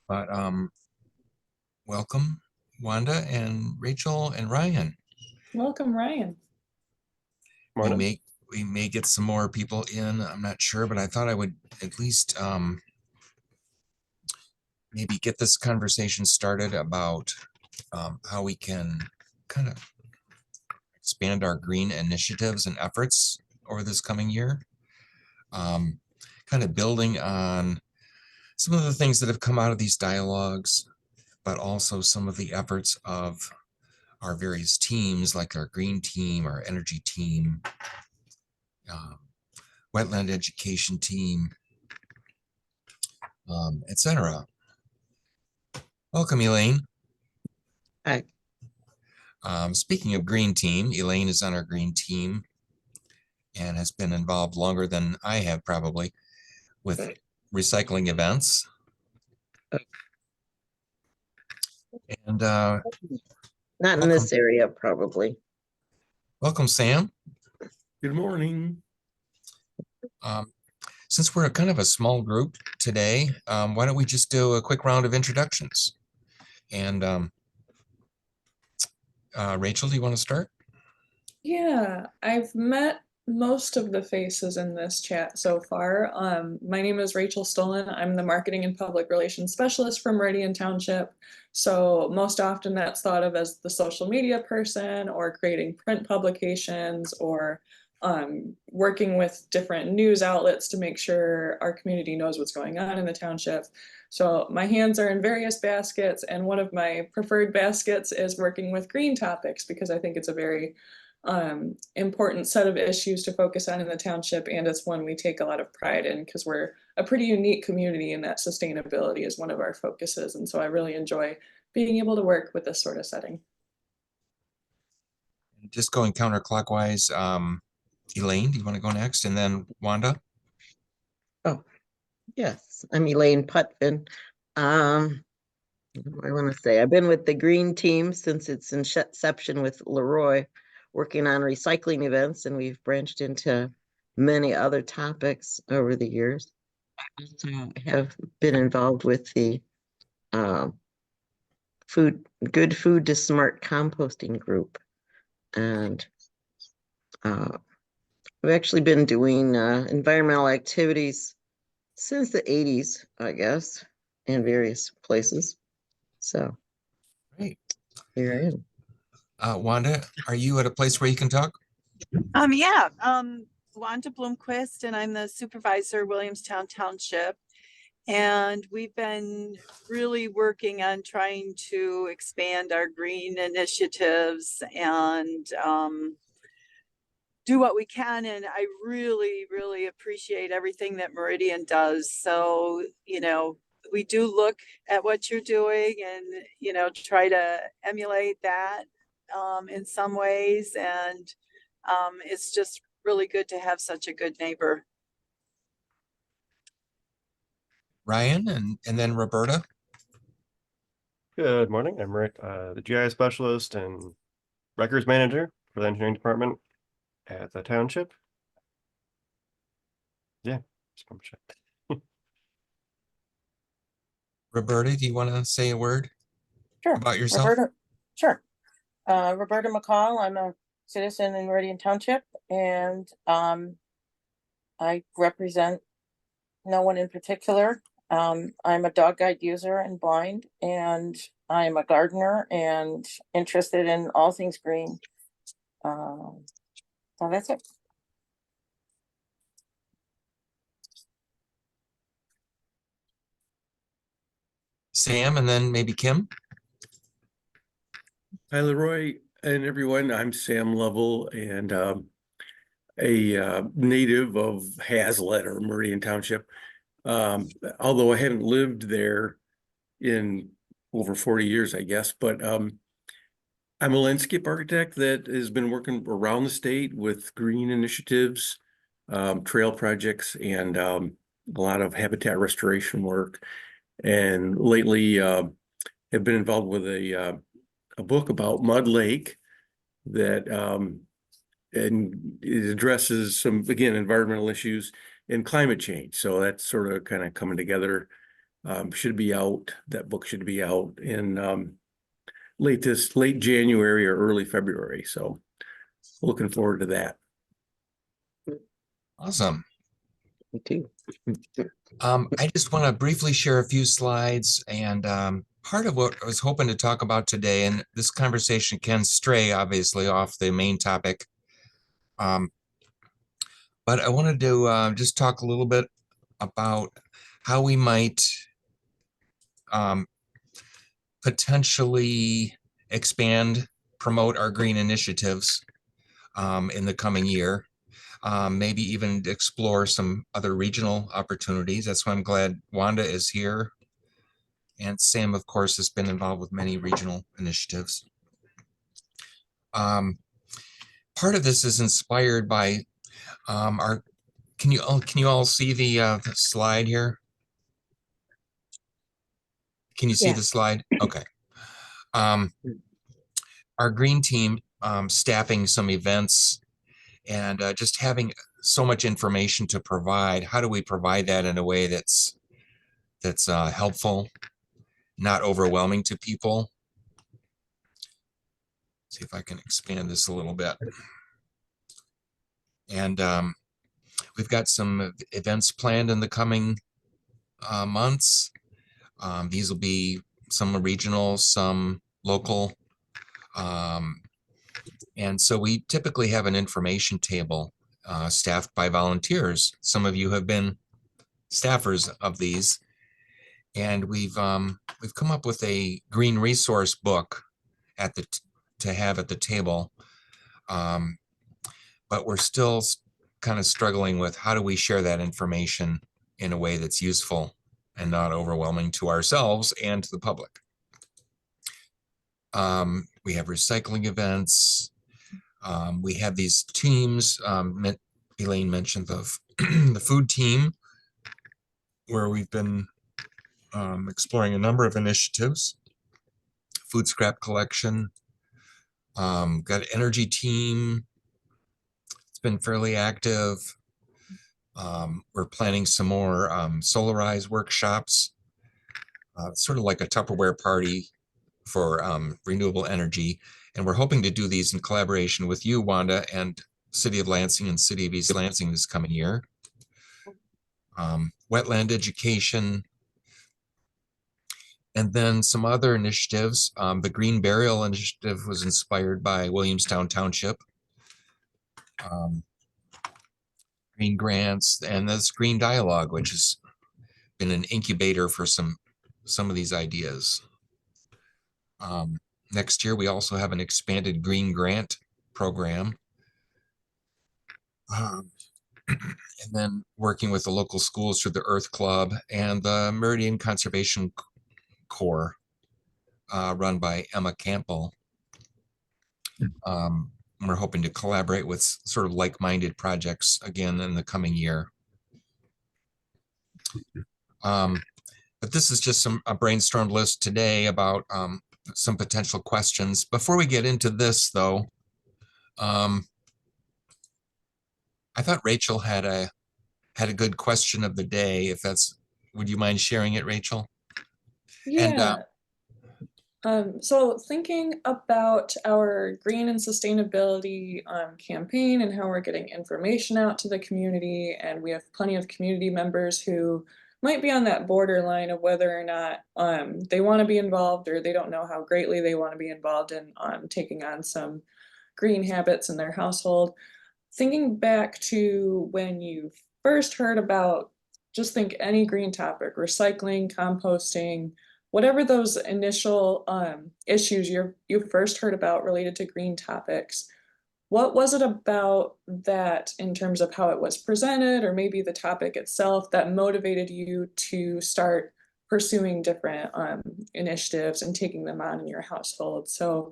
But welcome, Wanda and Rachel and Ryan. Welcome, Ryan. We Morning. may get some more people in. I'm not sure, but I thought I would at least maybe get this conversation started about how we can kind of expand our green initiatives and efforts over this coming year. Kind of building on some of the things that have come out of these dialogues, but also some of the efforts of our various teams, like our green team, our energy team, wetland education team, etc. Welcome, Elaine. Hi. Speaking of green team, Elaine is on our green team and has been involved longer than I have probably with recycling events. And Not in welcome. this area, probably. Welcome, Sam. Good morning. Since we're kind of a small group today, why don't we just do a quick round of introductions? And Rachel, do you want to start? Yeah, I've met most of the faces in this chat so far. My name is Rachel Stolen. I'm the marketing and public relations specialist for Meridian Township. So most often that's thought of as the social media person or creating print publications or working with different news outlets to make sure our community knows what's going on in the township. So my hands are in various baskets, and one of my preferred baskets is working with green topics because I think it's a very important set of issues to focus on in the township, and it's one we take a lot of pride in because we're a pretty unique community in that sustainability is one of our focuses, and so I really enjoy being able to work with this sort of setting. Just going counterclockwise, Elaine, do you want to go next? And then Wanda? Oh, yes. I'm Elaine Putvin. What do I want to say? I've been with the green team since its inception with Leroy, working on recycling events, and we've branched into many other topics over the years. I also have been involved with the Good Food to Smart Composting group. And we've actually been doing environmental activities since the 80s, I guess, in various places. So Great. here I am. Wanda, are you at a place where you can talk? Yeah, Wanda Bloomquist, and I'm the supervisor, Williamstown Township. And we've been really working on trying to expand our green initiatives and do what we can. And I really, really appreciate everything that Meridian does. So, we do look at what you're doing and, try to emulate that in some ways. And it's just really good to have such a good neighbor. Ryan and then Roberta. Good morning. I'm Rick, the GI specialist and records manager for the engineering department at the township. Yeah, just come check. Roberta, do you want to say a word Sure. about yourself? Roberta, sure. Roberta McCall. I'm a citizen in Meridian Township, and I represent no one in particular. I'm a dog guide user and blind, and I'm a gardener and interested in all things green. So that's it. Sam and then maybe Kim. Hi, Leroy and everyone. I'm Sam Lovell and a native of Hazlet or Meridian Township. Although I haven't lived there in over 40 years, I guess, but I'm a landscape architect that has been working around the state with green initiatives, trail projects, and a lot of habitat restoration work. And lately have been involved with a book about Mud Lake that and it addresses some, again, environmental issues and climate change. So that's sort of kind of coming together should be out. That book should be out in late January or early February. So looking forward to that. Awesome. Me too. I just want to briefly share a few slides, and part of what I was hoping to talk about today, and this conversation can stray obviously off the main topic, but I wanted to just talk a little bit about how we might potentially expand, promote our green initiatives in the coming year. Maybe even explore some other regional opportunities. That's why I'm glad Wanda is here. And Sam, of course, has been involved with many regional initiatives. Part of this is inspired by our, can you all see the slide here? Can you see the slide? Okay. Our green team staffing some events and just having so much information to provide. How do we provide that in a way that's helpful, not overwhelming to people? See if I can expand this a little bit. And we've got some events planned in the coming months. These will be some regional, some local. And so we typically have an information table staffed by volunteers. Some of you have been staffers of these. And we've come up with a green resource book to have at the table. But we're still kind of struggling with how do we share that information in a way that's useful and not overwhelming to ourselves and to the public. We have recycling events. We have these teams. Elaine mentioned the food team, where we've been exploring a number of initiatives. Food scrap collection. Got an energy team. It's been fairly active. We're planning some more Solarize workshops, sort of like a Tupperware party for renewable energy. And we're hoping to do these in collaboration with you, Wanda, and City of Lansing and City of East Lansing this coming year. Wetland education. And then some other initiatives. The Green Burial Initiative was inspired by Williamstown Township. Green grants, and this Green Dialogue, which has been an incubator for some of these ideas. Next year, we also have an expanded green grant program. And then working with the local schools through the Earth Club and the Meridian Conservation Corps, run by Emma Campbell. We're hoping to collaborate with sort of like-minded projects again in the coming year. But this is just a brainstormed list today about some potential questions. Before we get into this, though, I thought Rachel had a good question of the day. If that's, would you mind sharing it, Rachel? Yeah. So thinking about our green and sustainability campaign and how we're getting information out to the community, and we have plenty of community members who might be on that borderline of whether or not they want to be involved, or they don't know how greatly they want to be involved in taking on some green habits in their household. Thinking back to when you first heard about, just think any green topic, recycling, composting, whatever those initial issues you first heard about related to green topics, what was it about that in terms of how it was presented, or maybe the topic itself, that motivated you to start pursuing different initiatives and taking them on in your household? So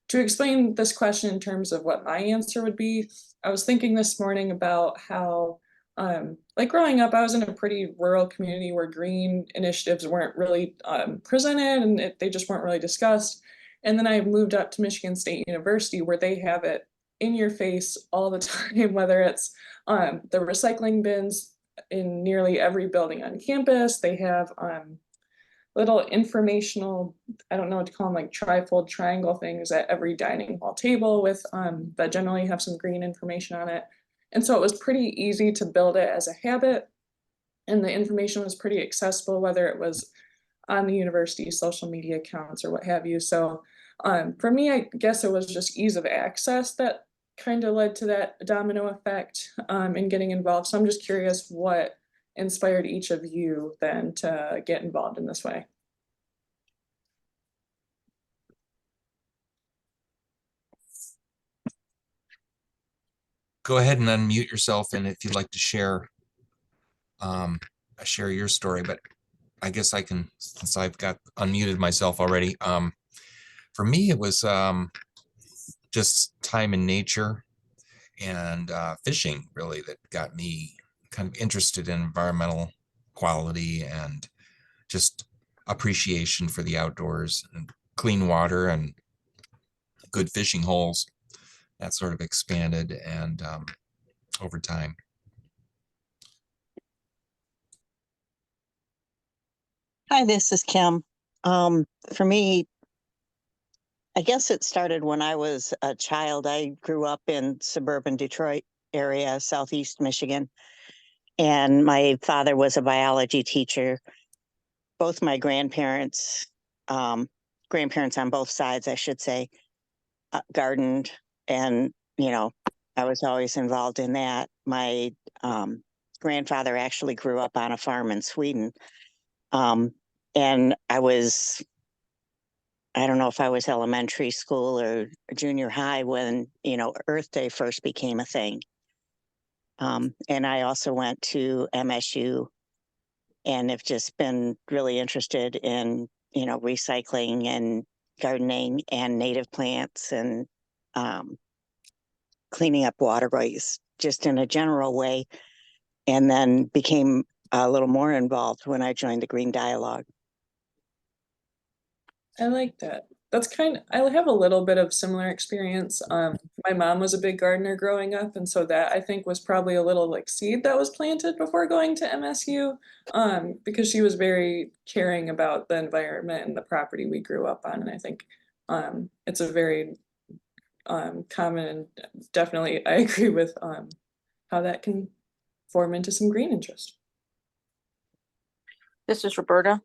to explain this question in terms of what my answer would be, I was thinking this morning about how like growing up, I was in a pretty rural community where green initiatives weren't really presented, and they just weren't really discussed. And then I moved up to Michigan State University, where they have it in your face all the time, whether it's the recycling bins in nearly every building on campus. They have little informational, I don't know what to call them, like trifold triangle things at every dining hall table with that generally have some green information on it. And so it was pretty easy to build it as a habit. And the information was pretty accessible, whether it was on the university's social media accounts or what have you. So for me, I guess it was just ease of access that kind of led to that domino effect in getting involved. So I'm just curious what inspired each of you then to get involved in this way. Go ahead and unmute yourself, and if you'd like to share share your story, but I guess I can, since I've got unmuted myself already. For me, it was just time in nature and fishing really that got me kind of interested in environmental quality and just appreciation for the outdoors and clean water and good fishing holes. That sort of expanded and over time. Hi, this is Kim. For me, I guess it started when I was a child. I grew up in suburban Detroit area, Southeast Michigan, and my father was a biology teacher. Both my grandparents, grandparents on both sides, I should say, gardened, and I was always involved in that. My grandfather actually grew up on a farm in Sweden. And I don't know if I was elementary school or junior high when, Earth Day first became a thing. And I also went to MSU and have just been really interested in, recycling and gardening and native plants and cleaning up waterways just in a general way. And then became a little more involved when I joined the Green Dialogue. I like that. That's I have a little bit of similar experience. My mom was a big gardener growing up, and so that I think was probably a little like seed that was planted before going to MSU, because she was very caring about the environment and the property we grew up on. And I think it's a very common, and definitely I agree with how that can form into some green interest. This is Roberta.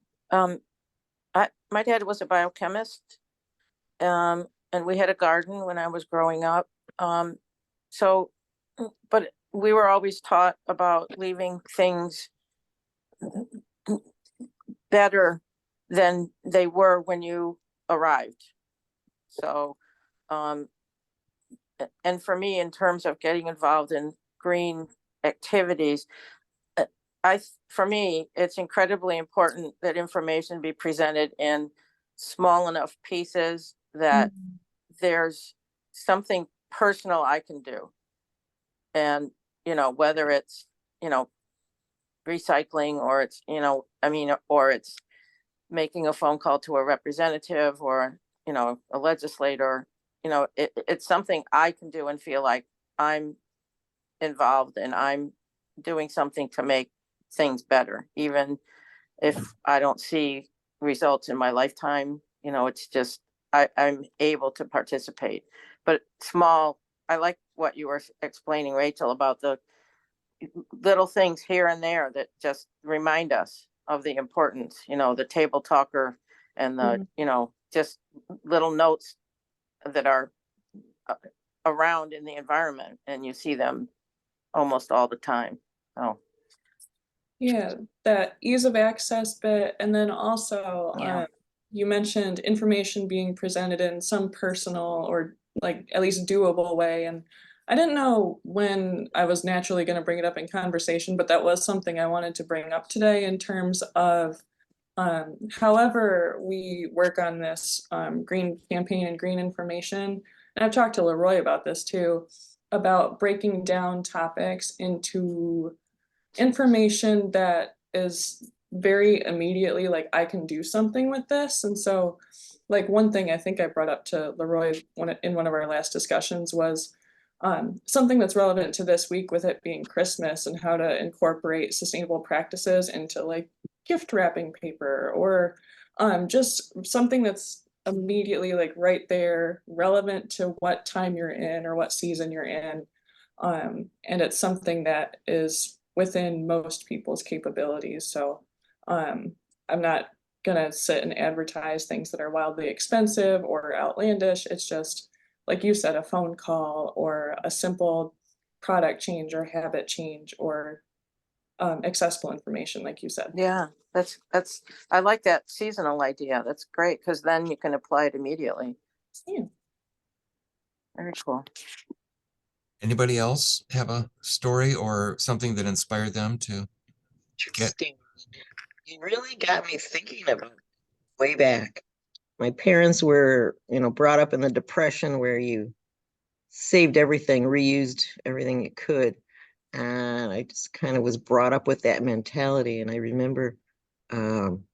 My dad was a biochemist, and we had a garden when I was growing up. But we were always taught about leaving things better than they were when you arrived. So, and for me, in terms of getting involved in green activities, for me, it's incredibly important that information be presented in small enough pieces that there's something personal I can do. And, whether it's, recycling or it's, or it's making a phone call to a representative or, a legislator, it's something I can do and feel like I'm involved and I'm doing something to make things better, even if I don't see results in my lifetime. It's just I'm able to participate. But small, I like what you were explaining, Rachel, about the little things here and there that just remind us of the importance, the table talker and the, just little notes that are around in the environment, and you see them almost all the time. Oh. Yeah, that ease of access bit, and then also you mentioned information being presented in some personal or like at least doable way. And I didn't know when I was naturally going to bring it up in conversation, but that was something I wanted to bring up today in terms of however we work on this green campaign and green information. And I've talked to Leroy about this too, about breaking down topics into information that is very immediately like I can do something with this. And so like one thing I think I brought up to Leroy in one of our last discussions was something that's relevant to this week with it being Christmas and how to incorporate sustainable practices into like gift wrapping paper, or just something that's immediately like right there, relevant to what time you're in or what season you're in. And it's something that is within most people's capabilities. So I'm not gonna sit and advertise things that are wildly expensive or outlandish. It's just, like you said, a phone call or a simple product change or habit change, or accessible information, like you said. Yeah, that's, I like that seasonal idea. That's great, because then you can apply it immediately. Yeah. Very cool. Anybody else have a story or something that inspired them to get? Interesting. You really got me thinking about way back. My parents were, brought up in the Depression where you saved everything, reused everything you could. And I just kind of was brought up with that mentality. And I remember when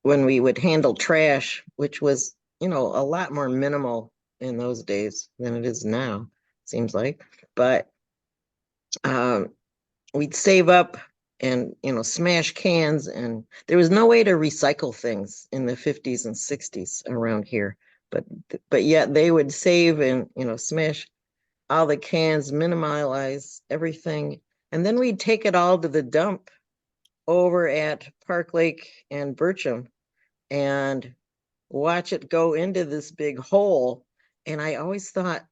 we would handle trash, which was, a lot more minimal in those days than it is now, seems like. But we'd save up and, smash cans, and there was no way to recycle things in the 50s and 60s around here. But yet they would save and, smash all the cans, minimalize everything. And then we'd take it all to the dump over at Park Lake and Bircham and watch it go into this big hole. And I always thought,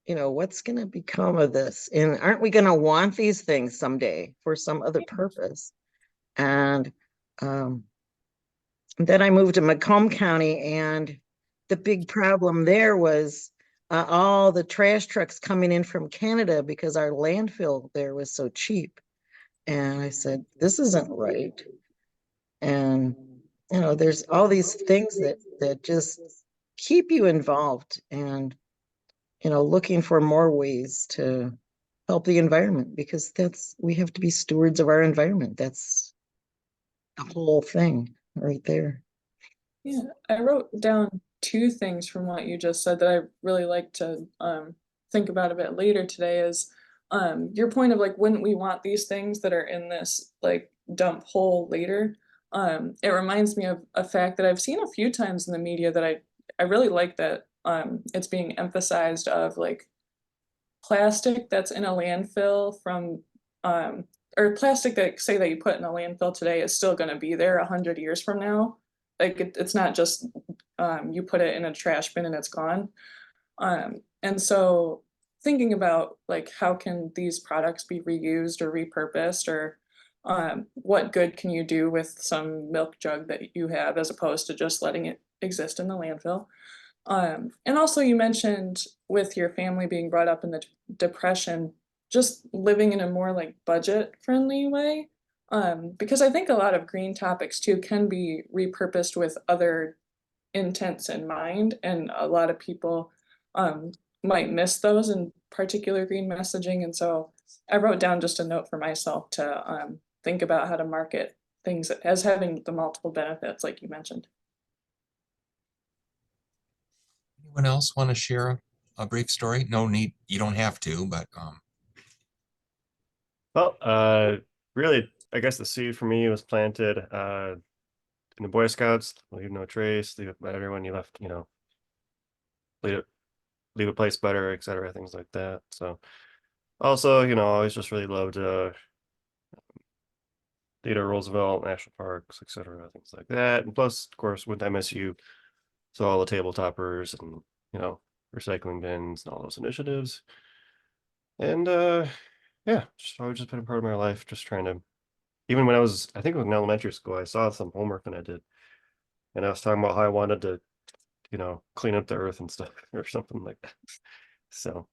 what's going to become of this? And aren't we going to want these things someday for some other purpose? And then I moved to Macomb County, and the big problem there was all the trash trucks coming in from Canada because our landfill there was so cheap. And I said, this isn't right. And, there's all these things that just keep you involved and, looking for more ways to help the environment, because we have to be stewards of our environment. That's the whole thing right there. Yeah, I wrote down two things from what you just said that I really like to think about a bit later today, is your point of like, wouldn't we want these things that are in this like dump hole later? It reminds me of a fact that I've seen a few times in the media that I really like, that it's being emphasized, of like plastic that's in a landfill from or plastic that, say, that you put in a landfill today is still going to be there 100 years from now. Like it's not just you put it in a trash bin and it's gone. And so thinking about like, how can these products be reused or repurposed, or what good can you do with some milk jug that you have, as opposed to just letting it exist in the landfill. And also, you mentioned with your family being brought up in the Depression, just living in a more like budget friendly way. Because I think a lot of green topics too can be repurposed with other intents in mind, and a lot of people might miss those in particular green messaging. And so I wrote down just a note for myself to think about how to market things as having the multiple benefits, like you mentioned. Anyone else want to share a brief story? No need, you don't have to, but Well, really, I guess the seed for me was planted in the Boy Scouts. Leave no trace, leave it better when you left, leave a place better, etc., things like that. So also, I always just really loved Theodore Roosevelt, national parks, etc., things like that. And plus, of course, with MSU, so all the table toppers and recycling bins and all those initiatives. And yeah, just always just been a part of my life, just trying to, even when I was, I think it was in elementary school, I saw some homework that I did, and I was talking about how I wanted to, clean up the earth and stuff or something like that. So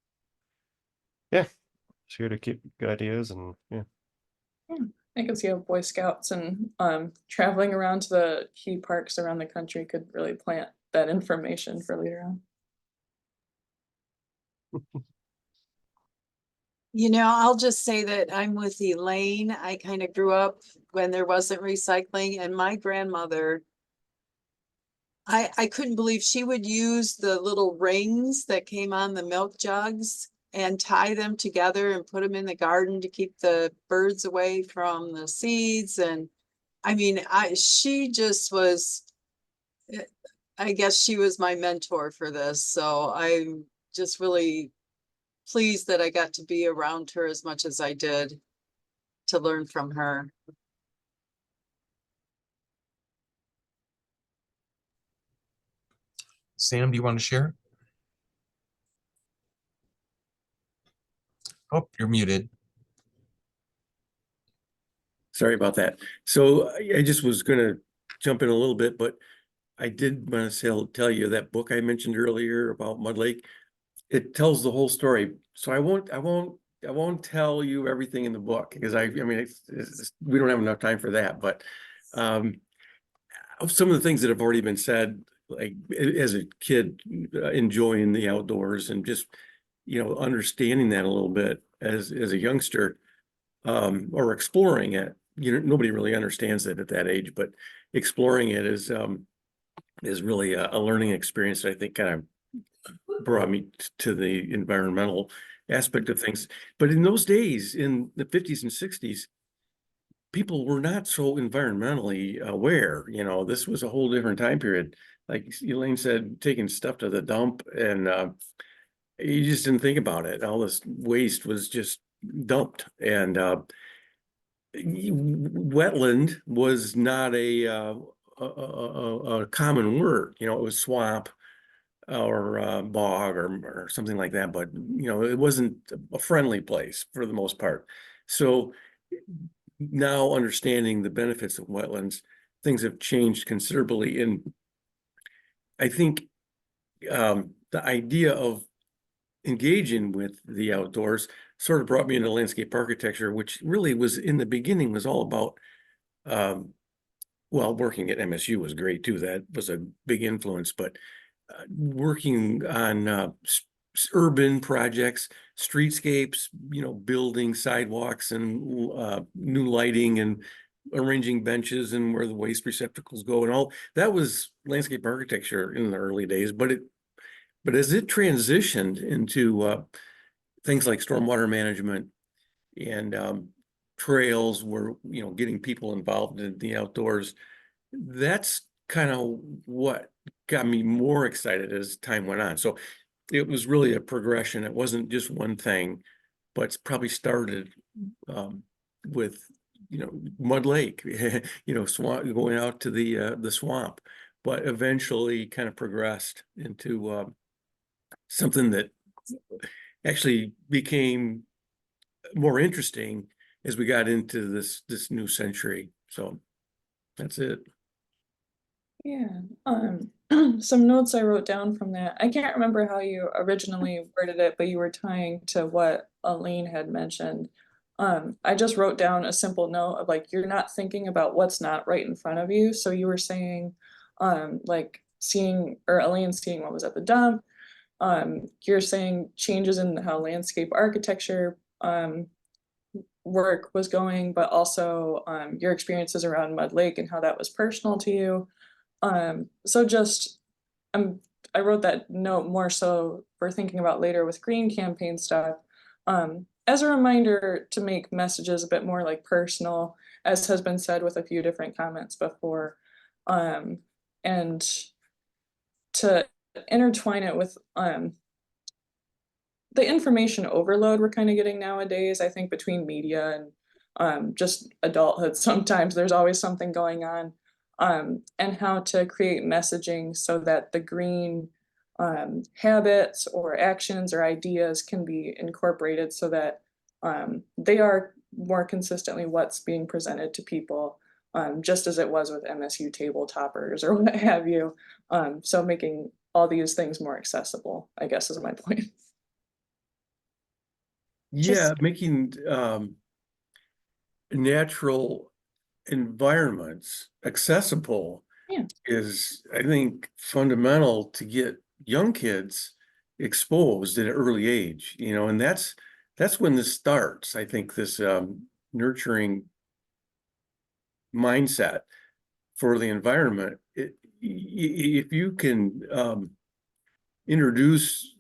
yeah, just here to keep good ideas. And yeah. I can see how Boy Scouts and traveling around to the key parks around the country could really plant that information for later on. I'll just say that I'm with Elaine. I kind of grew up when there wasn't recycling, and my grandmother, I couldn't believe she would use the little rings that came on the milk jugs and tie them together and put them in the garden to keep the birds away from the seeds. And I mean, she just was, I guess she was my mentor for this. So I'm just really pleased that I got to be around her as much as I did to learn from her. Sam, do you want to share? Oh, you're muted. Sorry about that. So I just was gonna jump in a little bit, but I did want to tell you that book I mentioned earlier about Mud Lake. It tells the whole story. So I won't tell you everything in the book because I mean, we don't have enough time for that. But some of the things that have already been said, like as a kid, enjoying the outdoors and just, understanding that a little bit as a youngster, or exploring it. Nobody really understands it at that age, but exploring it is really a learning experience that I think kind of brought me to the environmental aspect of things. But in those days, in the 50s and 60s, people were not so environmentally aware. This was a whole different time period. Like Elaine said, taking stuff to the dump, and you just didn't think about it. All this waste was just dumped, and wetland was not a common word. It was swamp or bog or something like that, but it wasn't a friendly place for the most part. So now understanding the benefits of wetlands, things have changed considerably. And I think the idea of engaging with the outdoors sort of brought me into landscape architecture, which really was in the beginning was all about, well, working at MSU was great too. That was a big influence, but working on urban projects, streetscapes, building sidewalks and new lighting and arranging benches and where the waste receptacles go and all that was landscape architecture in the early days. But as it transitioned into things like stormwater management and trails, where getting people involved in the outdoors, that's kind of what got me more excited as time went on. So it was really a progression. It wasn't just one thing, but it's probably started with Mud Lake, swamp, going out to the swamp, but eventually kind of progressed into something that actually became more interesting as we got into this new century. So that's it. Yeah. Some notes I wrote down from that. I can't remember how you originally worded it, but you were tying to what Elaine had mentioned. I just wrote down a simple note of like, you're not thinking about what's not right in front of you. So you were saying, like seeing, or Elaine seeing what was at the dump. You're saying changes in how landscape architecture, work was going, but also, your experiences around Mud Lake and how that was personal to you. So just I wrote that note more so for thinking about later with green campaign stuff. As a reminder to make messages a bit more like personal, as has been said with a few different comments before. And to intertwine it with the information overload we're kind of getting nowadays, I think between media and just adulthood, sometimes there's always something going on, and how to create messaging so that the green habits or actions or ideas can be incorporated so that they are more consistently what's being presented to people, just as it was with MSU table toppers or what have you. So making all these things more accessible, I guess, is my point. Yeah, making natural environments accessible Yeah. is, I think, fundamental to get young kids exposed at an early age, and that's when this starts. I think this nurturing mindset for the environment. If you can introduce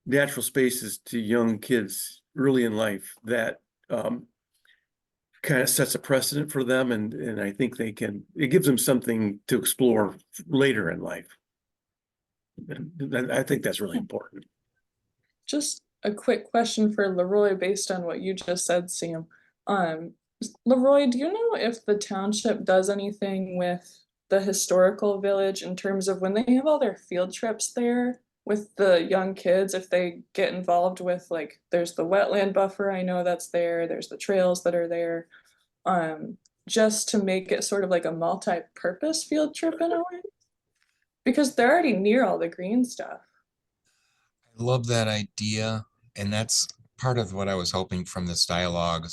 natural spaces to young kids early in life, that kind of sets a precedent for them, and I think it gives them something to explore later in life. And I think that's really important. Just a quick question for Leroy based on what you just said, Sam. Leroy, do you know if the township does anything with the historical village in terms of when they have all their field trips there with the young kids, if they get involved with, like, there's the wetland buffer, I know that's there, there's the trails that are there, just to make it sort of like a multi-purpose field trip in a way? Because they're already near all the green stuff. I love that idea, and that's part of what I was hoping from this dialogue.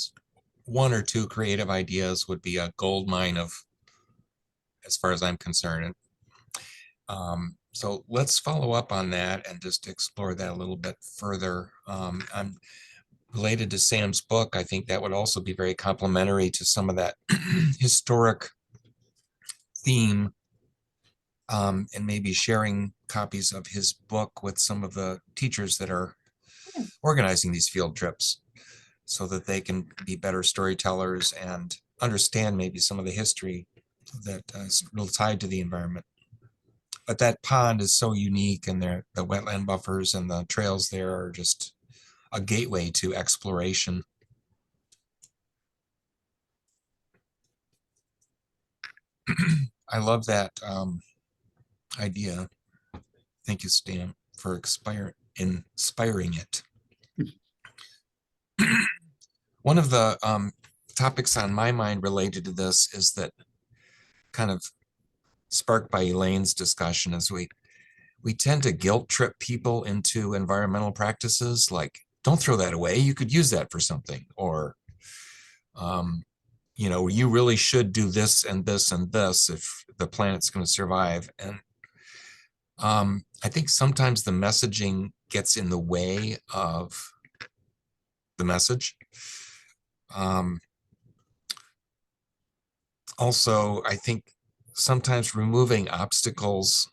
One or two creative ideas would be a gold mine of, as far as I'm concerned. So let's follow up on that and just explore that a little bit further. I'm related to Sam's book. I think that would also be very complementary to some of that historic theme, and maybe sharing copies of his book with some of the teachers that are organizing these field trips so that they can be better storytellers and understand maybe some of the history that is real tied to the environment. But that pond is so unique, and the wetland buffers and the trails there are just a gateway to exploration. I love that idea. Thank you, Stan, for inspiring it. One of the topics on my mind related to this is that, kind of sparked by Elaine's discussion, is we tend to guilt trip people into environmental practices, like, don't throw that away, you could use that for something, or you know, you really should do this and this and this if the planet's going to survive. And I think sometimes the messaging gets in the way of the message. Also, I think sometimes removing obstacles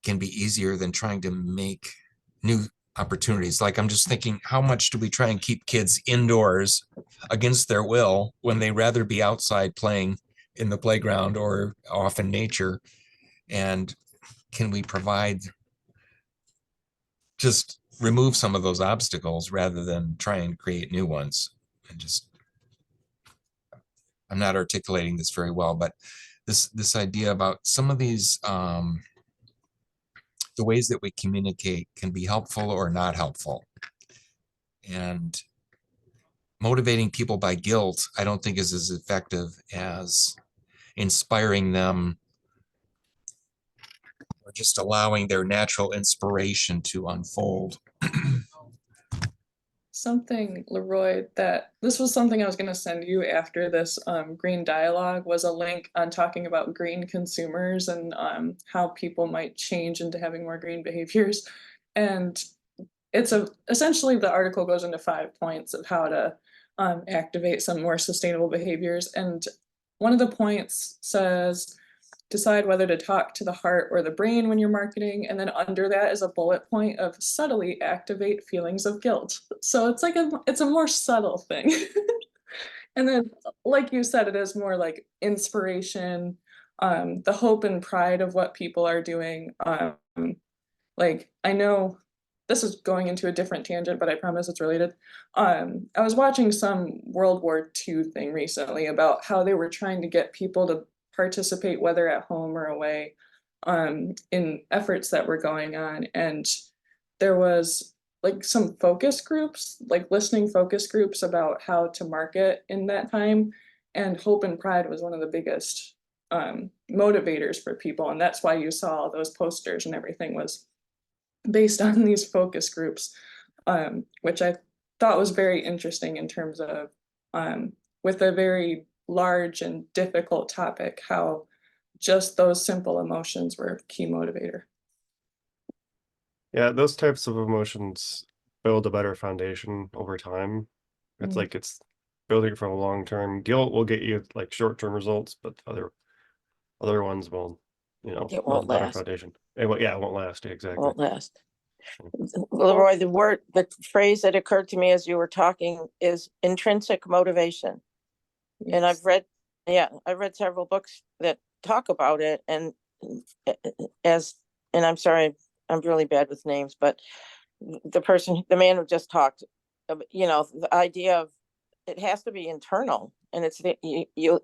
can be easier than trying to make new opportunities. Like, I'm just thinking, how much do we try and keep kids indoors against their will when they rather be outside playing in the playground or off in nature? And can we provide, just remove some of those obstacles rather than try and create new ones? And just, I'm not articulating this very well, but this idea about some of these, the ways that we communicate can be helpful or not helpful. And motivating people by guilt, I don't think is as effective as inspiring them or just allowing their natural inspiration to unfold. Something, Leroy, that this was something I was going to send you after this green dialogue, was a link on talking about green consumers and how people might change into having more green behaviors. And it's essentially the article goes into 5 points of how to activate some more sustainable behaviors. And one of the points says, decide whether to talk to the heart or the brain when you're marketing. And then under that is a bullet point of subtly activate feelings of guilt. So it's like it's a more subtle thing. And then, like you said, it is more like inspiration, the hope and pride of what people are doing. Like, I know this is going into a different tangent, but I promise it's related. I was watching some World War II thing recently about how they were trying to get people to participate, whether at home or away, in efforts that were going on. And there was like some focus groups, like listening focus groups about how to market in that time. And hope and pride was one of the biggest motivators for people. And that's why you saw all those posters and everything was based on these focus groups, which I thought was very interesting in terms of, with a very large and difficult topic, how just those simple emotions were a key motivator. Yeah, those types of emotions build a better foundation over time. It's like it's building for a long term. Guilt will get you like short term results, but other ones will, you know, It build won't a better last. foundation. It won't last. Exactly. Won't last. Leroy, the phrase that occurred to me as you were talking is intrinsic motivation. And I've read several books that talk about it. And I'm sorry, I'm really bad with names, but the man who just talked, the idea of it has to be internal, and it's you'll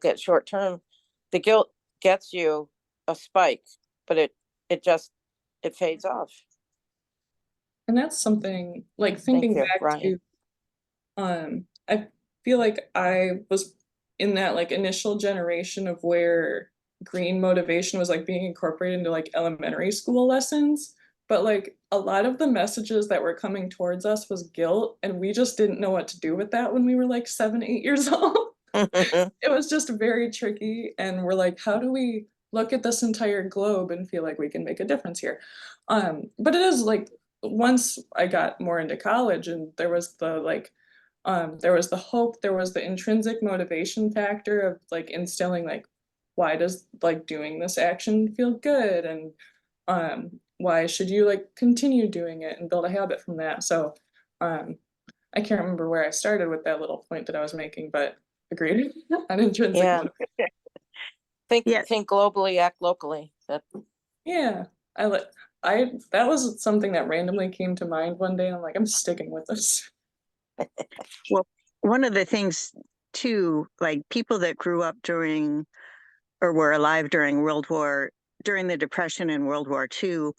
get short term. The guilt gets you a spike, but it fades off. And that's something like Thank thinking you, back Ryan. to, I feel like I was in that like initial generation of where green motivation was like being incorporated into like elementary school lessons. But like a lot of the messages that were coming towards us was guilt, and we just didn't know what to do with that when we were like 7, 8 years old. It was just very tricky, and we're like, how do we look at this entire globe and feel like we can make a difference here? But it is like once I got more into college, and there was the hope, there was the intrinsic motivation factor of like instilling like, why does like doing this action feel good, and why should you like continue doing it and build a habit from that? So I can't remember where I started with that little point that I was making, but agreed on intrinsic Yeah. motivation. Think globally, act locally. Yeah, that was something that randomly came to mind one day. I'm like, I'm sticking with this. Well, one of the things too, like people that grew up during or were alive during during the Depression and World War II,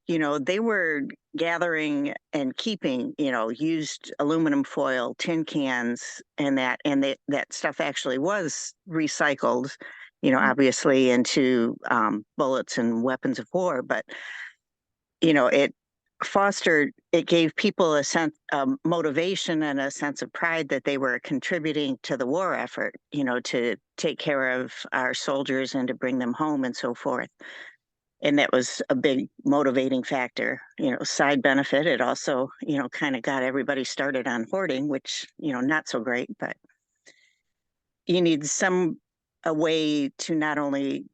they were gathering and keeping, used aluminum foil, tin cans, and that stuff actually was recycled, obviously into bullets and weapons of war. But, it gave people a sense of motivation and a sense of pride that they were contributing to the war effort, to take care of our soldiers and to bring them home and so forth. And that was a big motivating factor. Side benefit, it also, kind of got everybody started on hoarding, which, not so great, but you need a way to not only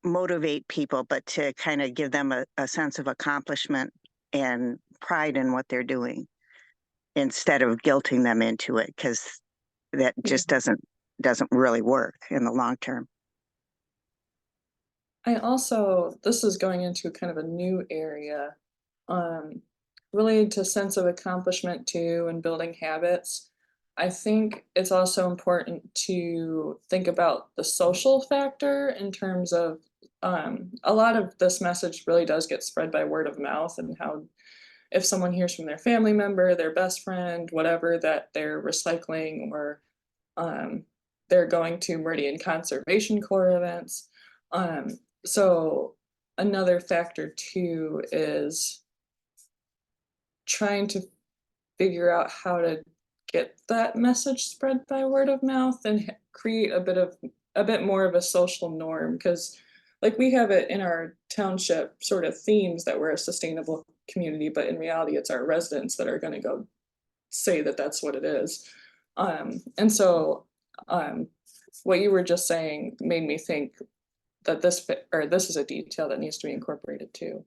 motivate people, but to kind of give them a sense of accomplishment and pride in what they're doing instead of guilting them into it, because that just doesn't really work in the long term. This is going into kind of a new area, related to sense of accomplishment too and building habits. I think it's also important to think about the social factor in terms of a lot of this message really does get spread by word of mouth, and how if someone hears from their family member, their best friend, whatever, that they're recycling or they're going to Meridian Conservation Corps events. So another factor too is trying to figure out how to get that message spread by word of mouth and create a bit more of a social norm, because like we have it in our township sort of themes that we're a sustainable community, but in reality it's our residents that are going to go say that that's what it is. And so what you were just saying made me think that this is a detail that needs to be incorporated too.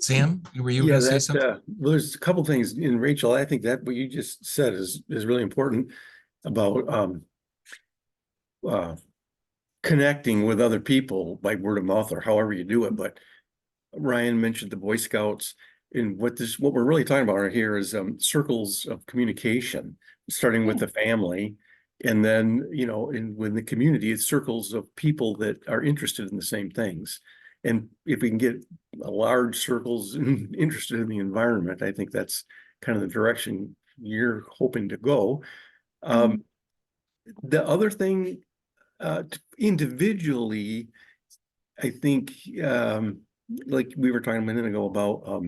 Sam, were you Yeah, going to say something? well, there's a couple things in Rachel. I think that what you just said is really important about connecting with other people by word of mouth or however you do it. But Ryan mentioned the Boy Scouts, and what we're really talking about here is circles of communication, starting with the family, and then with the community, it's circles of people that are interested in the same things. And if we can get large circles interested in the environment, I think that's kind of the direction you're hoping to go. The other thing, individually, I think, like we were talking a minute ago about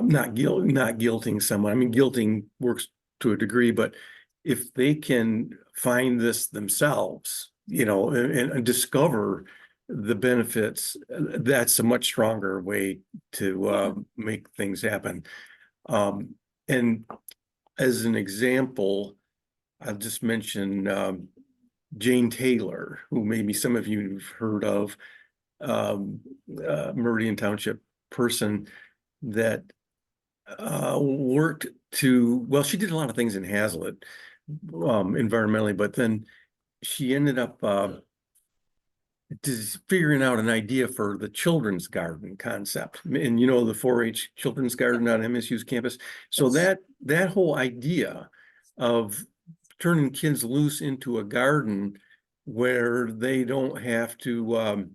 not guilting someone. I mean, guilting works to a degree, but if they can find this themselves, and discover the benefits, that's a much stronger way to make things happen. And as an example, I'll just mention Jane Taylor, who maybe some of you have heard of. Meridian Township person that worked to, well, she did a lot of things in Hazlet environmentally, but then she ended up just figuring out an idea for the children's garden concept. And you know, the 4-H children's garden on MSU's campus. So Yes. that whole idea of turning kids loose into a garden where they don't have to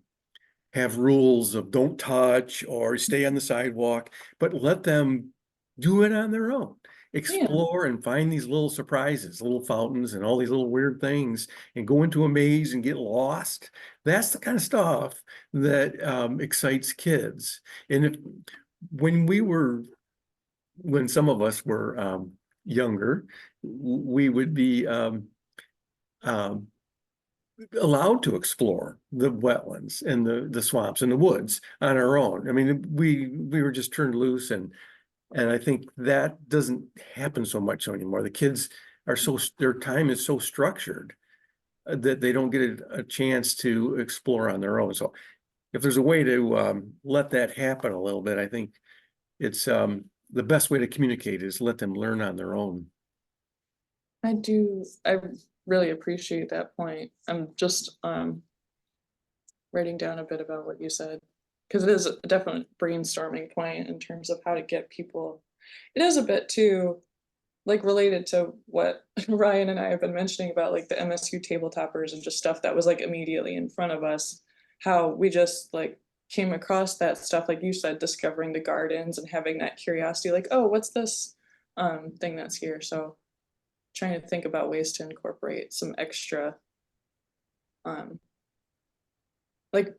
have rules of don't touch or stay on the sidewalk, but let them do it on their own. Explore and find these little surprises, little fountains and all these little weird things, and go into a maze and get lost. That's the kind of stuff that excites kids. And when some of us were younger, we would be um, allowed to explore the wetlands and the swamps and the woods on our own. I mean, we were just turned loose, and I think that doesn't happen so much anymore. The kids are their time is so structured that they don't get a chance to explore on their own. So if there's a way to let that happen a little bit, I think it's the best way to communicate is let them learn on their own. I really appreciate that point. I'm just writing down a bit about what you said, because it is a definite brainstorming point in terms of how to get people. It is a bit too like related to what Ryan and I have been mentioning about like the MSU tabletoppers and just stuff that was like immediately in front of us, how we just like came across that stuff, like you said, discovering the gardens and having that curiosity, like, oh, what's this thing that's here? So trying to think about ways to incorporate some extra like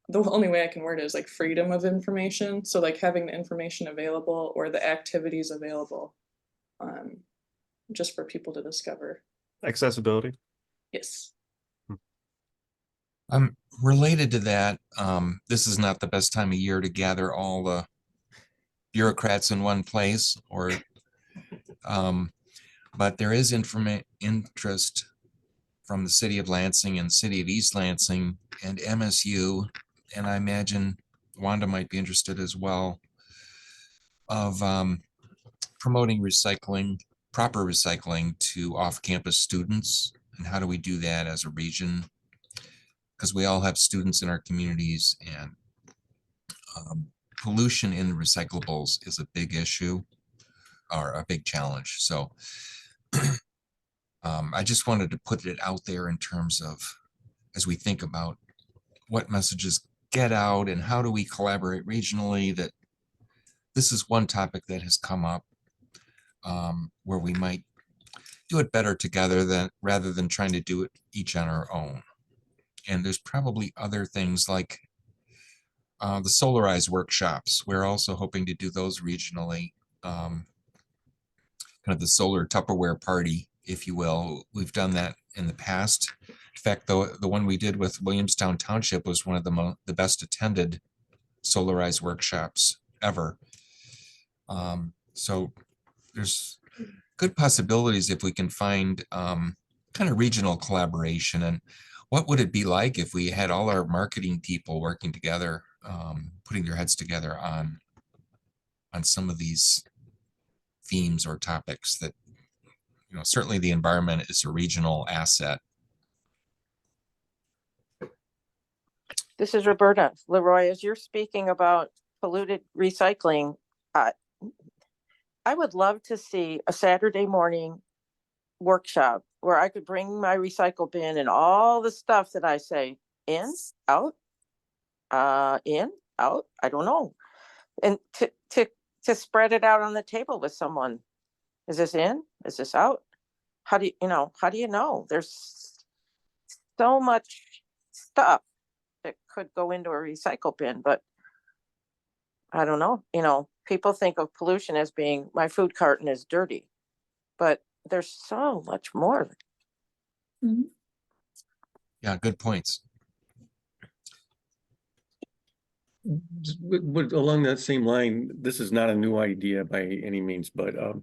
the only way I can word it is like freedom of information. So like having the information available or the activities available just for people to discover. Accessibility. Yes. Related to that, this is not the best time of year to gather all the bureaucrats in one place, or but there is interest from the city of Lansing and city of East Lansing and MSU, and I imagine Wanda might be interested as well, of promoting recycling, proper recycling to off-campus students. And how do we do that as a region? Because we all have students in our communities, and pollution in recyclables is a big issue or a big challenge. So I just wanted to put it out there in terms of, as we think about what messages get out and how do we collaborate regionally, that this is one topic that has come up where we might do it better together rather than trying to do it each on our own. And there's probably other things like the Solarize workshops. We're also hoping to do those regionally, kind of the solar Tupperware party, if you will. We've done that in the past. In fact, the one we did with Williamstown Township was one of the best attended Solarize workshops ever. So there's good possibilities if we can find kind of regional collaboration. And what would it be like if we had all our marketing people working together, putting their heads together on some of these themes or topics that, you know, certainly the environment is a regional asset. This is Roberta. Leroy, as you're speaking about polluted recycling, I would love to see a Saturday morning workshop where I could bring my recycle bin and all the stuff that I say in, out, in, out, I don't know. And to spread it out on the table with someone. Is this in? Is this out? How do you know? There's so much stuff that could go into a recycle bin, but I don't know. People think of pollution as being my food carton is dirty, but there's so much more. Mm-hmm. Yeah, good points. But along that same line, this is not a new idea by any means, but I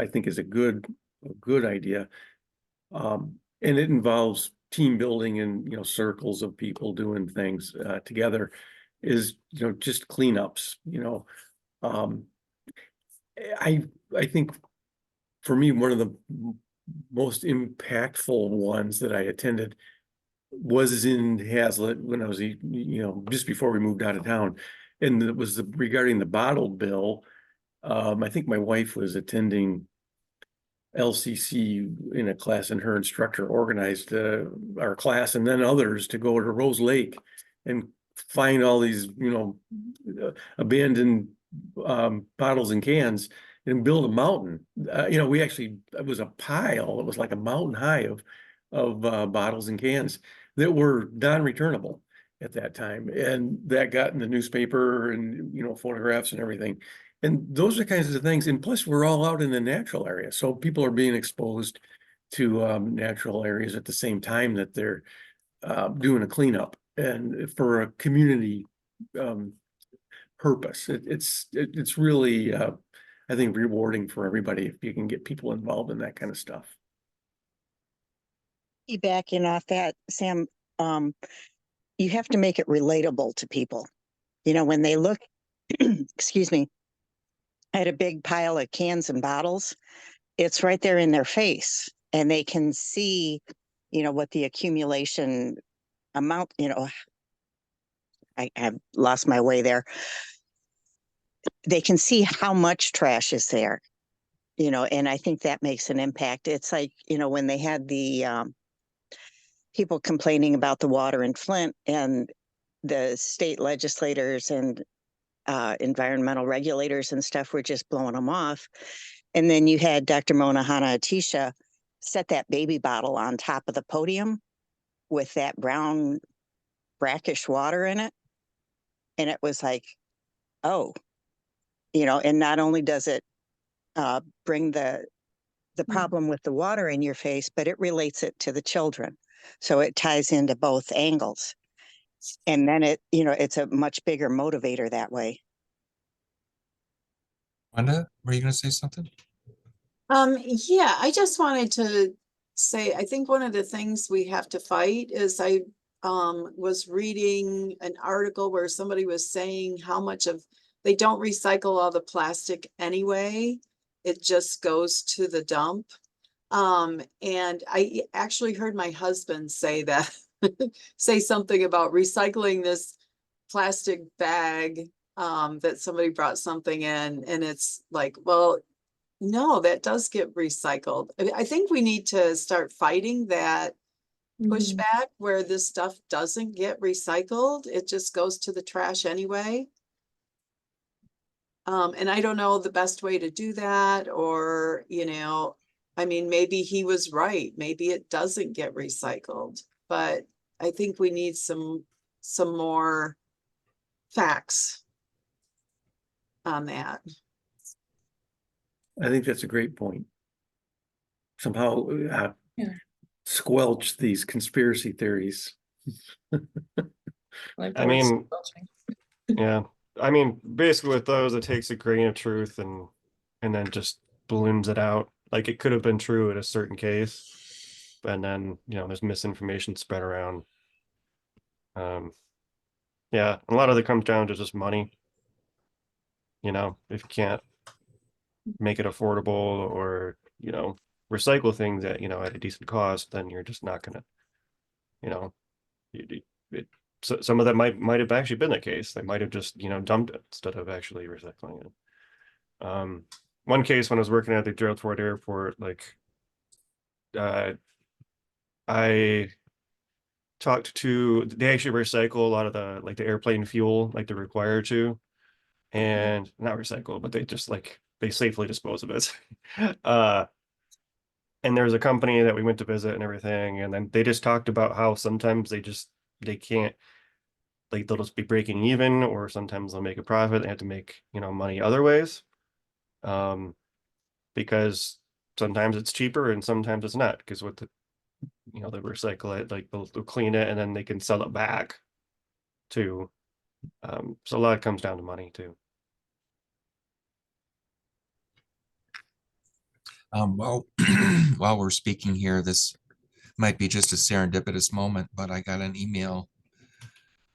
think is a good idea. And it involves team building and, circles of people doing things together is, just cleanups, um, I think for me, one of the most impactful ones that I attended was in Hazlet when I was, just before we moved out of town. And it was regarding the bottle bill. I think my wife was attending LCC in a class, and her instructor organized our class and then others to go to Rose Lake and find all these, abandoned bottles and cans and build a mountain. We actually, it was a pile. It was like a mountain high of bottles and cans that were non-returnable at that time. And that got in the newspaper and, photographs and everything. And those are kinds of things. And plus, we're all out in the natural area. So people are being exposed to natural areas at the same time that they're doing a cleanup. And for a community purpose, it's really, I think, rewarding for everybody if you can get people involved in that kind of stuff. Backing off that, Sam, you have to make it relatable to people. When they look, excuse me, at a big pile of cans and bottles, it's right there in their face, and they can see, what the accumulation amount, I've lost my way there. They can see how much trash is there, and I think that makes an impact. It's like, when they had the people complaining about the water in Flint, and the state legislators and environmental regulators and stuff were just blowing them off. And then you had Dr. Mona Hanna-Attisha set that baby bottle on top of the podium with that brown brackish water in it. And it was like, oh, and not only does it bring the problem with the water in your face, but it relates it to the children. So it ties into both angles. And then it's a much bigger motivator that way. Wanda, were you going to say something? Yeah, I just wanted to say, I think one of the things we have to fight is I was reading an article where somebody was saying how much of they don't recycle all the plastic anyway. It just goes to the dump. And I actually heard my husband say that, say something about recycling this plastic bag that somebody brought something in, and it's like, well, no, that does get recycled. I think we need to start fighting that pushback where this stuff doesn't get recycled. It just goes to the trash anyway. And I don't know the best way to do that, or, I mean, maybe he was right. Maybe it doesn't get recycled, but I think we need some more facts on that. I think that's a great point. Somehow Yeah. squelch these conspiracy theories. I mean, yeah. I mean, basically with those, it takes a grain of truth and then just balloons it out. Like it could have been true in a certain case, and then there's misinformation spread around. Yeah, a lot of it comes down to just money. If you can't make it affordable or recycle things at at a decent cost, then you're just not gonna so some of that might have actually been the case. They might have just dumped it instead of actually recycling it. One case when I was working at the Gerald Ford Airport, like I talked to, they actually recycle a lot of the airplane fuel, like they're required to, and not recycle, but they just they safely dispose of it. And there's a company that we went to visit and everything, and then they just talked about how sometimes they can't, they'll just be breaking even, or sometimes they'll make a profit. They have to make money other ways, because sometimes it's cheaper and sometimes it's not, because with the they recycle it, like they'll clean it and then they can sell it back too. So a lot comes down to money too. Well, while we're speaking here, this might be just a serendipitous moment, but I got an email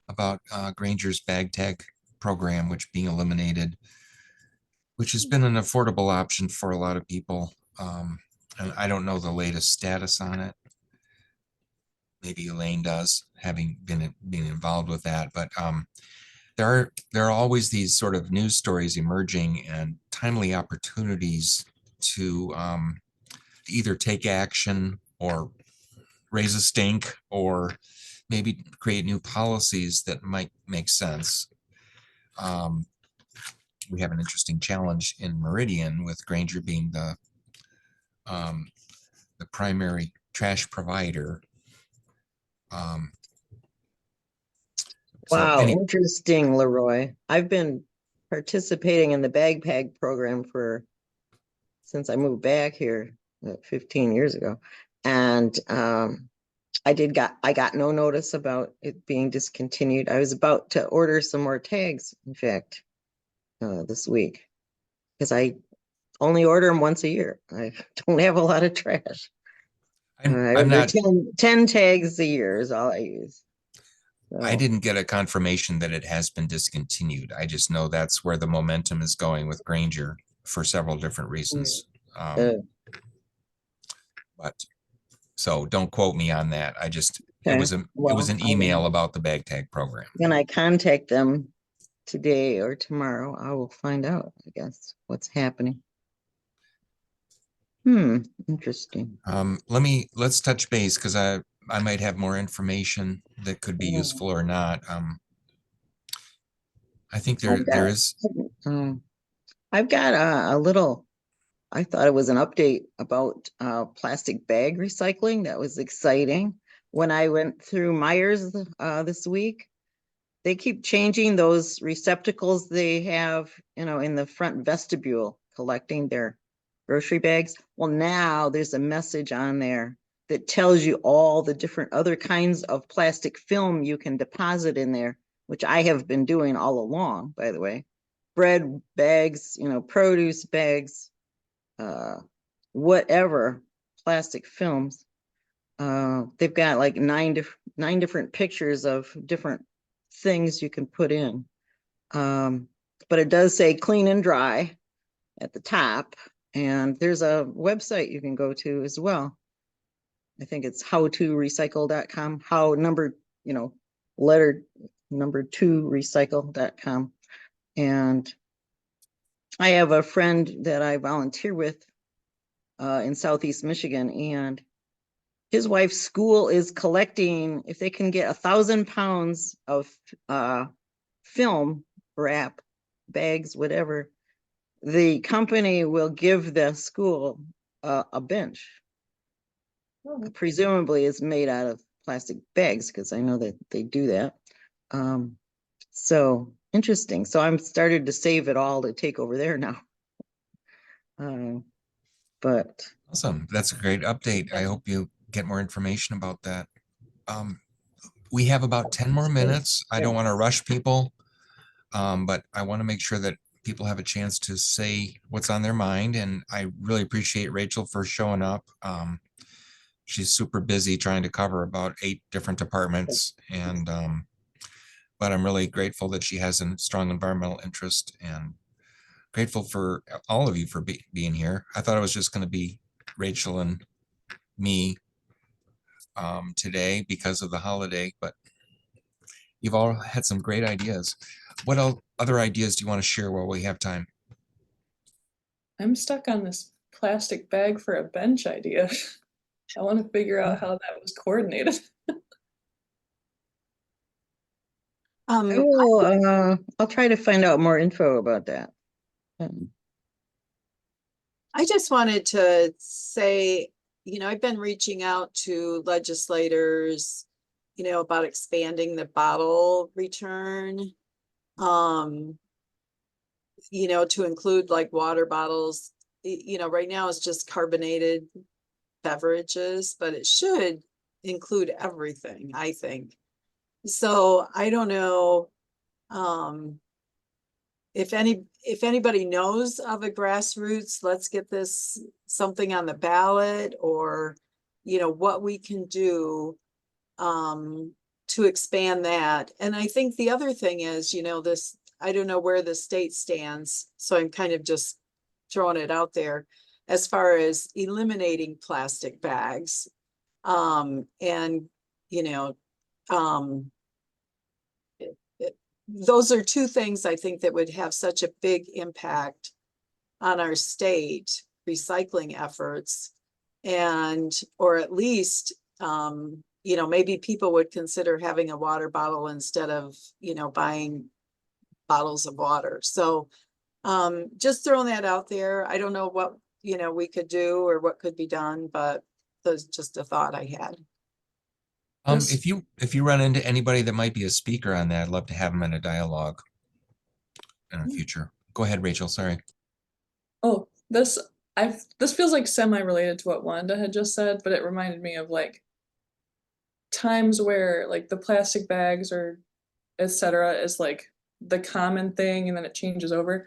about Granger's bag tag program, which being eliminated, which has been an affordable option for a lot of people. And I don't know the latest status on it. Maybe Elaine does, having been involved with that, but there are always these sort of news stories emerging and timely opportunities to either take action or raise a stink or maybe create new policies that might make sense. We have an interesting challenge in Meridian with Granger being the primary trash provider. So Wow, interesting, Leroy. I've been participating in the bag pag program since I moved back here 15 years ago. And I got no notice about it being discontinued. I was about to order some more tags, in fact, this week, because I only order them once a year. I don't have a lot of trash. I I'm order not, 10 tags a year is all I use. I So, didn't get a confirmation that it has been discontinued. I just know that's where the momentum is going with Granger for several different reasons. uh, But so don't quote me on that. I just, it okay. was Well, an email about the bag tag program. when I contact them today or tomorrow, I will find out, I guess, what's happening. Interesting. Let's touch base because I might have more information that could be Yeah. useful or not. I think I've there got- is. I've got a little, I thought it was an update about plastic bag recycling. That was exciting. When I went through Myers this week, they keep changing those receptacles they have, in the front vestibule collecting their grocery bags. Well, now there's a message on there that tells you all the different other kinds of plastic film you can deposit in there, which I have been doing all along, by the way. Bread bags, produce bags, whatever plastic films. They've got like nine different pictures of different things you can put in. But it does say clean and dry at the top. And there's a website you can go to as well. I think it's howtorecycle.com, letter number 2 recycle.com. And I have a friend that I volunteer with in Southeast Michigan, and his wife's school is collecting, if they can get 1,000 pounds of film wrap, bags, whatever, the company will give the school a bench. Presumably is made out of plastic bags, because I know that they do that. So interesting. So I'm started to save it all to take over there now. But Awesome. That's a great update. I hope you get more information about that. We have about 10 more minutes. I don't want to rush people, but I want to make sure that people have a chance to say what's on their mind. And I really appreciate Rachel for showing up. She's super busy trying to cover about 8 different departments. And but I'm really grateful that she has a strong environmental interest, and grateful for all of you for being here. I thought it was just going to be Rachel and me today because of the holiday, but you've all had some great ideas. What other ideas do you want to share while we have time? I'm stuck on this plastic bag for a bench idea. I want to figure out how that was coordinated. I'll try to find out more info about that. I just wanted to say, I've been reaching out to legislators, about expanding the bottle return, to include like water bottles. Right now it's just carbonated beverages, but it should include everything, I think. So I don't know, if anybody knows of a grassroots, let's get this something on the ballot, or you know, what we can do to expand that. And I think the other thing is, you know, this, I don't know where the state stands, so I'm kind of just throwing it out there as far as eliminating plastic bags. And, you know, those are two things I think that would have such a big impact on our state recycling efforts. And, or at least, you know, maybe people would consider having a water bottle instead of, you know, buying bottles of water. So just throwing that out there. I don't know what, you know, we could do or what could be done, but that's just a thought I had. This- If you run into anybody that might be a speaker on that, I'd love to have them in a dialogue in the future. Go ahead, Rachel. Sorry. Oh, this feels like semi-related to what Wanda had just said, but it reminded me of like times where like the plastic bags or etc. is like the common thing and then it changes over.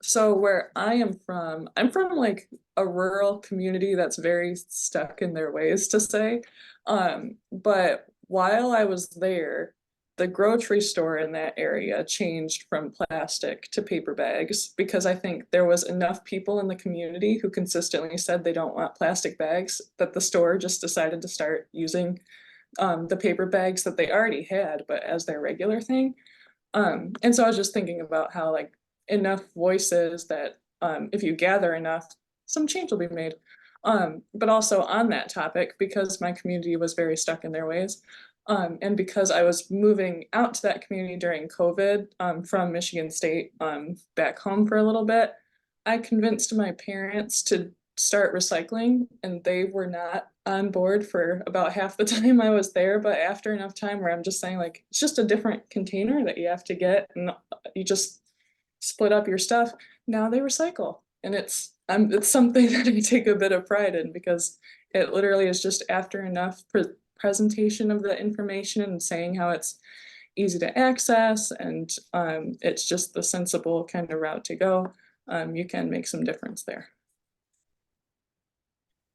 So where I'm from like a rural community that's very stuck in their ways to say. But while I was there, the grocery store in that area changed from plastic to paper bags because I think there was enough people in the community who consistently said they don't want plastic bags that the store just decided to start using the paper bags that they already had, but as their regular thing. And so I was just thinking about how like enough voices that if you gather enough, some change will be made. But also on that topic, because my community was very stuck in their ways, and because I was moving out to that community during COVID from Michigan State back home for a little bit, I convinced my parents to start recycling, and they were not on board for about half the time I was there. But after enough time where I'm just saying like, it's just a different container that you have to get and you just split up your stuff. Now they recycle, and it's something that I take a bit of pride in because it literally is just after enough presentation of the information and saying how it's easy to access and it's just the sensible kind of route to go. You can make some difference there.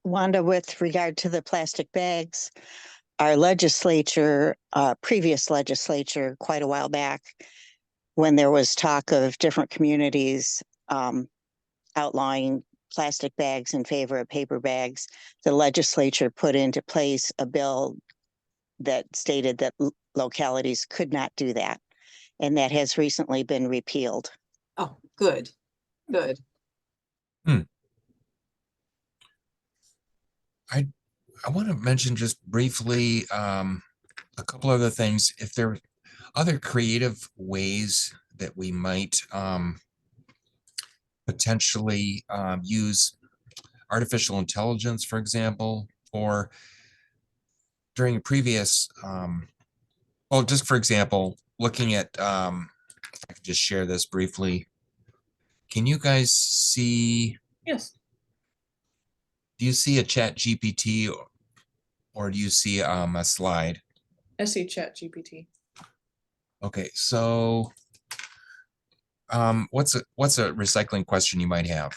Wanda, with regard to the plastic bags, our legislature, previous legislature, quite a while back, when there was talk of different communities outlawing plastic bags in favor of paper bags, the legislature put into place a bill that stated that localities could not do that. And that has recently been repealed. Oh, good, good. I want to mention just briefly a couple other things. If there are other creative ways that we might potentially use artificial intelligence, for example, or during a previous, well, just for example, looking at, if I could just share this briefly. Can you guys see? Yes. Do you see a Chat GPT or do you see a slide? I see Chat GPT. Okay, so what's a recycling question you might have?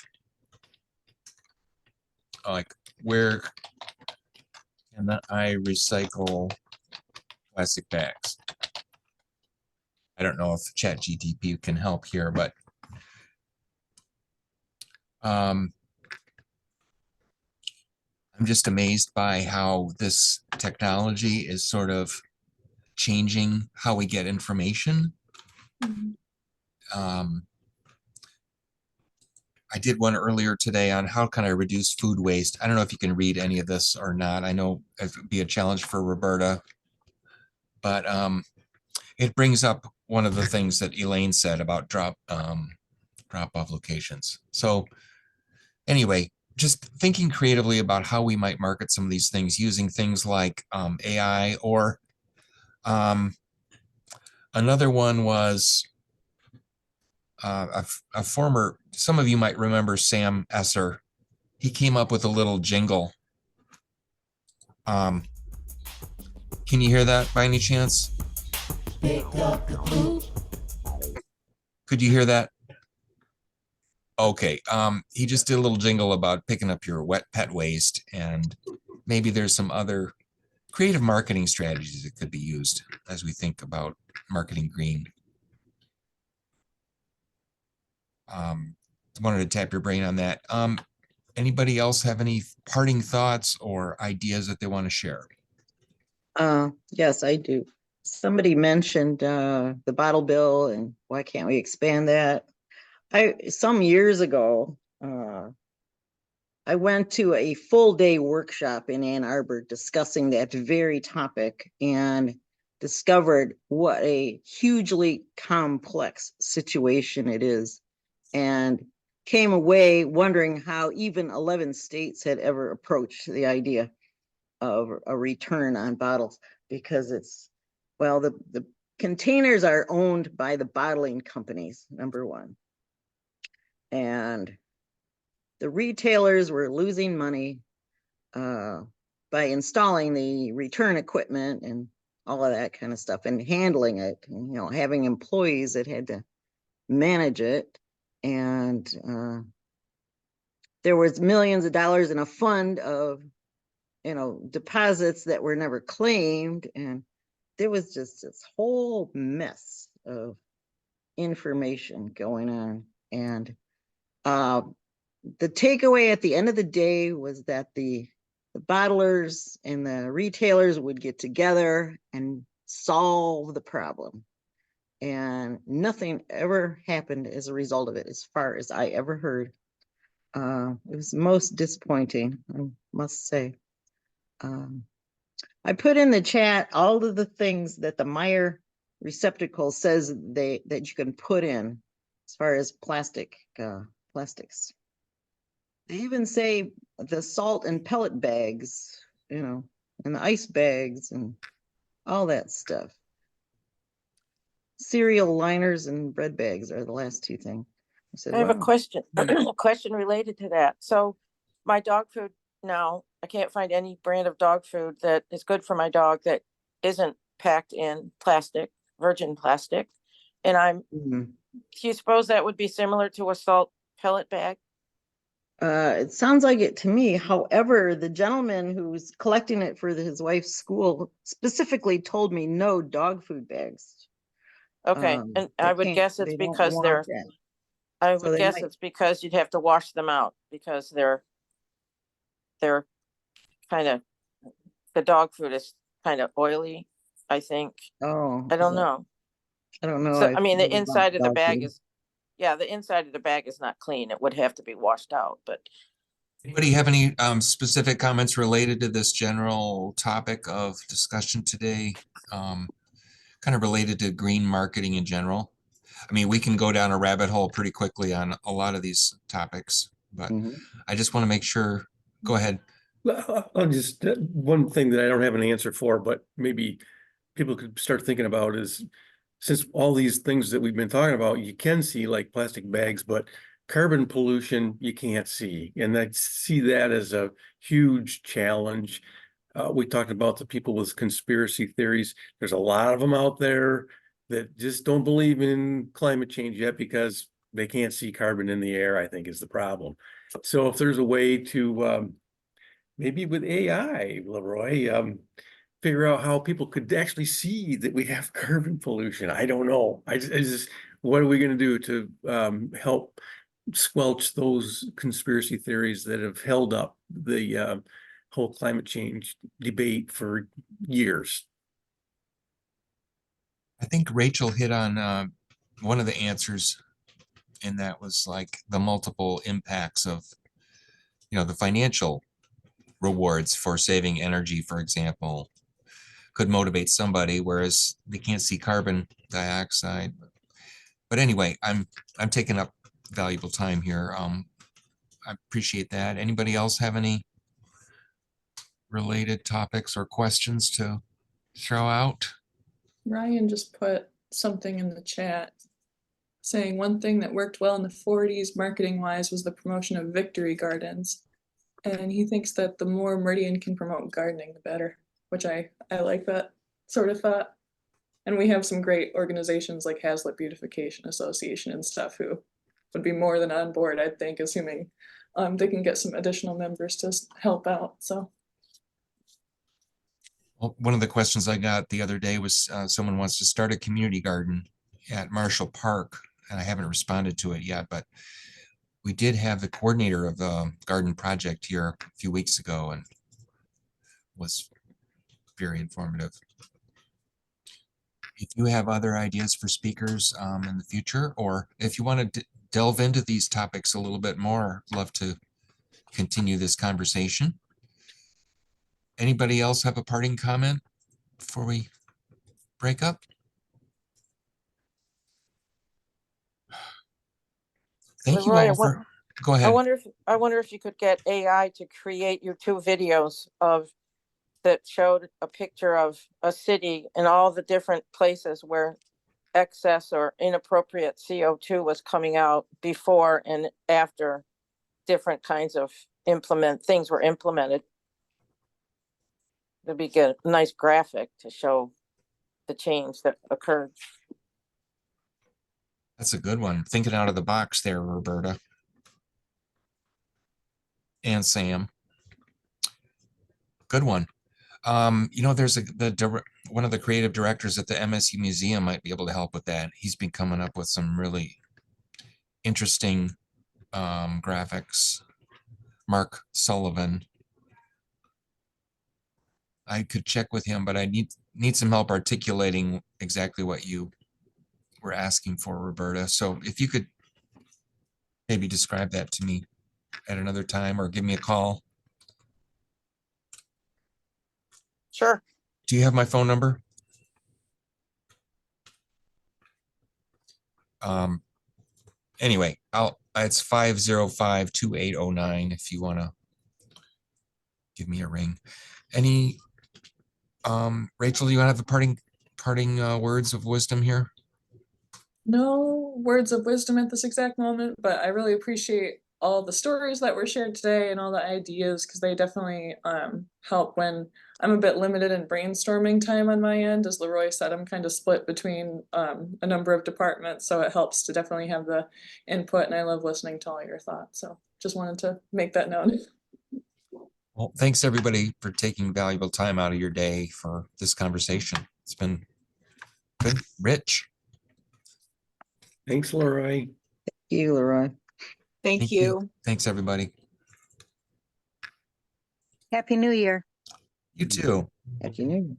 Like, where can I recycle plastic bags? I don't know if Chat GPT can help here, but I'm just amazed by how this technology is sort of changing how we get information. I did one earlier today on how can I reduce food waste. I don't know if you can read any of this or not. I know it would be a challenge for Roberta, but it brings up one of the things that Elaine said about drop-off locations. So anyway, just thinking creatively about how we might market some of these things using things like AI or another one was a former, some of you might remember Sam Esser. He came up with a little jingle. Can you hear that by any chance? Could you hear that? Okay. He just did a little jingle about picking up your wet pet waste, and maybe there's some other creative marketing strategies that could be used as we think about marketing green. Wanted to tap your brain on that. Anybody else have any parting thoughts or ideas that they want to share? Yes, I do. Somebody mentioned the bottle bill and why can't we expand that? Some years ago, I went to a full day workshop in Ann Arbor discussing that very topic and discovered what a hugely complex situation it is, and came away wondering how even 11 states had ever approached the idea of a return on bottles, because well, the containers are owned by the bottling companies, number one. And the retailers were losing money by installing the return equipment and all of that kind of stuff and handling it, and, having employees that had to manage it. And there was millions of dollars in a fund of, deposits that were never claimed. And there was just this whole mess of information going on. And the takeaway at the end of the day was that the bottlers and the retailers would get together and solve the problem. And nothing ever happened as a result of it, as far as I ever heard. It was most disappointing, I must say. I put in the chat all of the things that the Meyer receptacle says that you can put in as far as plastics. They even say the salt and pellet bags, and the ice bags and all that stuff. Cereal liners and bread bags are the last two things. I have a question, a question related to that. So my dog food now, I can't find any brand of dog food that is good for my dog that isn't packed in plastic, virgin plastic. And do you suppose that would be similar to a salt pellet bag? It sounds like it to me. However, the gentleman who's collecting it for his wife's school specifically told me no dog food bags. Okay, and I would guess it's because I would guess it's because you'd have to wash them out, because they're kind of, the dog food is kind of oily, I think. Oh, I don't know. I don't know. So, I mean, the inside of the bag is, the inside of the bag is not clean. It would have to be washed out, but. Anybody have any specific comments related to this general topic of discussion today? Kind of related to green marketing in general? I mean, we can go down a rabbit hole pretty quickly on a lot of these topics, but I just want to make sure. Go ahead. I'll just, one thing that I don't have an answer for, but maybe people could start thinking about is, since all these things that we've been talking about, you can see like plastic bags, but carbon pollution, you can't see. And I see that as a huge challenge. We talked about the people with conspiracy theories. There's a lot of them out there that just don't believe in climate change yet because they can't see carbon in the air, I think is the problem. So if there's a way to, maybe with AI, Leroy, figure out how people could actually see that we have carbon pollution. I don't know. I just what are we going to do to help squelch those conspiracy theories that have held up the whole climate change debate for years? I think Rachel hit on one of the answers, and that was like the multiple impacts of, the financial rewards for saving energy, for example, could motivate somebody, whereas they can't see carbon dioxide. But anyway, I'm taking up valuable time here. I appreciate that. Anybody else have any related topics or questions to throw out? Ryan just put something in the chat saying one thing that worked well in the 40s marketing wise was the promotion of victory gardens. And he thinks that the more Meridian can promote gardening, the better, which I like that sort of thought. And we have some great organizations like Hazlitt Beautification Association and stuff who would be more than on board, I think, assuming they can get some additional members to help out. So Well, one of the questions I got the other day was someone wants to start a community garden at Marshall Park, and I haven't responded to it yet, but we did have the coordinator of the garden project here a few weeks ago and was very informative. If you have other ideas for speakers in the future, or if you want to delve into these topics a little bit more, I'd love to continue this conversation. Anybody else have a parting comment before we break up? Thank you Leroy, all for, go I ahead. wonder if you could get AI to create your 2 videos that showed a picture of a city and all the different places where excess or inappropriate CO2 was coming out before and after different kinds of things were implemented. It'd be a nice graphic to show the change that occurred. That's a good one. Thinking out of the box there, Roberta. And Sam. Good one. You know, there's one of the creative directors at the MSU Museum might be able to help with that. He's been coming up with some really interesting graphics. Mark Sullivan. I could check with him, but I need some help articulating exactly what you were asking for, Roberta. So if you could maybe describe that to me at another time or give me a call. Sure. Do you have my phone number? Anyway, it's 505-2809 if you want to give me a ring. Any Rachel, do you want to have a parting words of wisdom here? No words of wisdom at this exact moment, but I really appreciate all the stories that were shared today and all the ideas, because they definitely help when I'm a bit limited in brainstorming time on my end. As Leroy said, I'm kind of split between a number of departments, so it helps to definitely have the input, and I love listening to all your thoughts. So just wanted to make that known. Well, thanks everybody for taking valuable time out of your day for this conversation. It's been good, rich. Thanks, Leroy. Thank you, Leroy. Thank you. Thanks, everybody. Happy New Year. You too. Happy New Year.